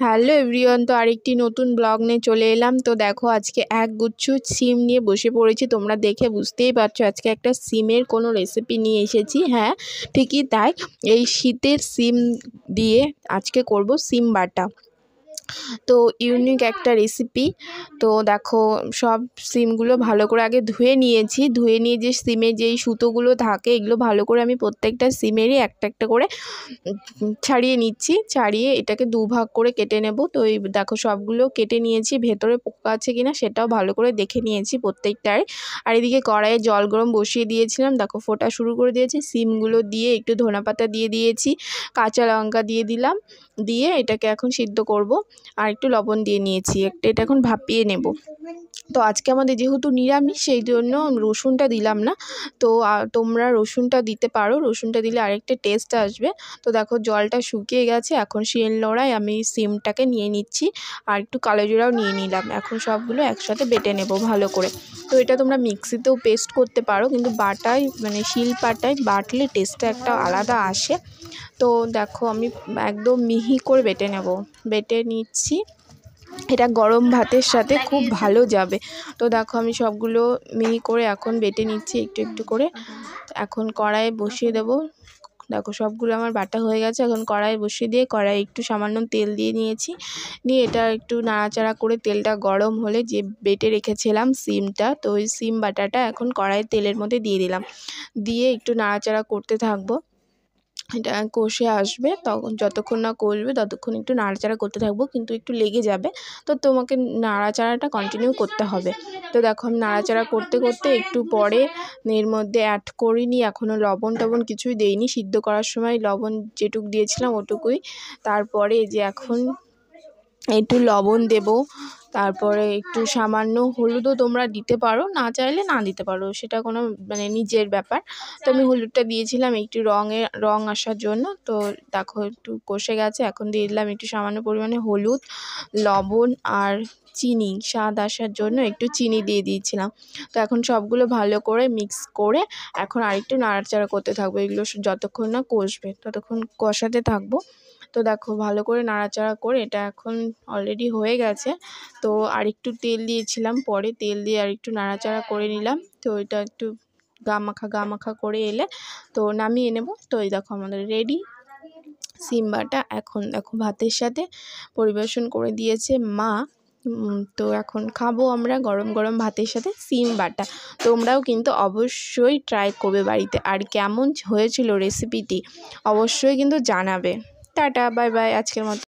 Hello everyone, তো আরেকটি নতুন ব্লগ নিয়ে চলে এলাম। তো দেখো আজকে একগুচ্ছ সিম নিয়ে বসে পড়েছি। তোমরা দেখে বুঝতেই পারছো আজকে একটা সিমের কোনো রেসিপি নিয়ে এসেছি। হ্যাঁ, ঠিকই তাই। এই শীতের সিম দিয়ে আজকে করব সিম বাটা। তো ইউনিক একটা রেসিপি। তো দেখো সব সিমগুলো ভালো করে আগে ধুয়ে নিয়েছি। ধুয়ে নিয়ে যে সিমের যেই সুতোগুলো থাকে এগুলো ভালো করে আমি প্রত্যেকটা সিমেরই একটা একটা করে ছাড়িয়ে নিচ্ছি। ছাড়িয়ে এটাকে দুভাগ করে কেটে নেব। তো এই দেখো সবগুলো কেটে নিয়েছি, ভেতরে পোকা আছে কিনা সেটাও ভালো করে দেখে নিয়েছি প্রত্যেকটাই। আর এদিকে কড়াইয়ে জল গরম বসিয়ে দিয়েছিলাম, দেখো ফোটা শুরু করে দিয়েছি। সিমগুলো দিয়ে একটু ধনেপাতা দিয়ে দিয়েছি, কাঁচা লঙ্কা দিয়ে দিলাম। দিয়ে এটাকে এখন সিদ্ধ করব। আর একটু লবণ দিয়ে নিয়েছি, এটা এখন ভাপিয়ে নেব। তো আজকে আমাদের যেহেতু নিরামিষ সেই জন্য রসুনটা দিলাম না। তো তোমরা রসুনটা দিতে পারো, রসুনটা দিলে আরেকটা টেস্ট আসবে। তো দেখো জলটা শুকিয়ে গেছে, এখন শিলনোড়ায় আমি সিমটাকে নিয়ে নিচ্ছি আর একটু কালো জিরাও নিয়ে নিলাম। এখন সবগুলো একসাথে বেটে নেব ভালো করে। তো এটা তোমরা মিক্সিতেও পেস্ট করতে পারো, কিন্তু বাটায় মানে শিলপাটায় বাটলে টেস্টটা একটা আলাদা আসে। তো দেখো আমি একদম মিহি করে বেটে নেব, বেটে নিচ্ছি। এটা গরম ভাতের সাথে খুব ভালো যাবে। তো দেখো আমি সবগুলো মিহি করে এখন বেটে নিচ্ছি একটু একটু করে। এখন কড়াইয়ে বসিয়ে দেব। দেখো সবগুলো আমার বাটা হয়ে গেছে। এখন কড়াই বসিয়ে দিয়ে কড়াই একটু সামান্য তেল দিয়ে নিয়েছি। নিয়ে এটা একটু নাড়াচাড়া করে তেলটা গরম হলে যে বেটে রেখেছিলাম সিমটা, তো ওই সিম বাটাটা এখন কড়াইয়ের তেলের মধ্যে দিয়ে দিলাম। দিয়ে একটু নাড়াচাড়া করতে থাকবো। এটা কষে আসবে, তখন যতক্ষণ না কষবে ততক্ষণ একটু নাড়াচাড়া করতে থাকবো, কিন্তু একটু লেগে যাবে। তো তোমাকে নাড়াচাড়াটা কন্টিনিউ করতে হবে। তো দেখো আমি নাড়াচাড়া করতে করতে একটু পরে এর মধ্যে অ্যাড করিনি, এখনও লবণ টবণ কিছুই দেইনি। সিদ্ধ করার সময় লবণ যেটুকু দিয়েছিলাম ওটুকুই। তারপরে যে এখন একটু লবণ দেব, তারপরে একটু সামান্য হলুদও তোমরা দিতে পারো, না চাইলে না দিতে পারো, সেটা কোনো মানে নিজের ব্যাপার। তো আমি হলুদটা দিয়েছিলাম একটু রং আসার জন্য। তো দেখো একটু কষে গেছে, এখন দিয়ে দিলাম একটু সামান্য পরিমাণে হলুদ, লবণ আর চিনি, স্বাদ আসার জন্য একটু চিনি দিয়ে দিয়েছিলাম। তো এখন সবগুলো ভালো করে মিক্স করে এখন আরেকটু নাড়াচাড়া করতে থাকবো। এগুলো যতক্ষণ না কষবে ততক্ষণ কষাতে থাকবো। তো দেখো ভালো করে নাড়াচাড়া করে এটা এখন অলরেডি হয়ে গেছে। তো আরেকটু তেল দিয়েছিলাম, পরে তেল দিয়ে আরেকটু নাড়াচাড়া করে নিলাম। তো এটা একটু গা মাখা করে এলে তো নামিয়ে নেব। তো এই দেখো আমাদের রেডি সিম বাটা। এখন দেখো ভাতের সাথে পরিবেশন করে দিয়েছে মা। তো এখন খাবো আমরা গরম গরম ভাতের সাথে সিম বাটা। তোমরাও কিন্তু অবশ্যই ট্রাই করবে বাড়িতে। আর কেমন হয়েছিল রেসিপিটি অবশ্যই কিন্তু জানাবে। টাটা, বাই বাই, আজকের মতো।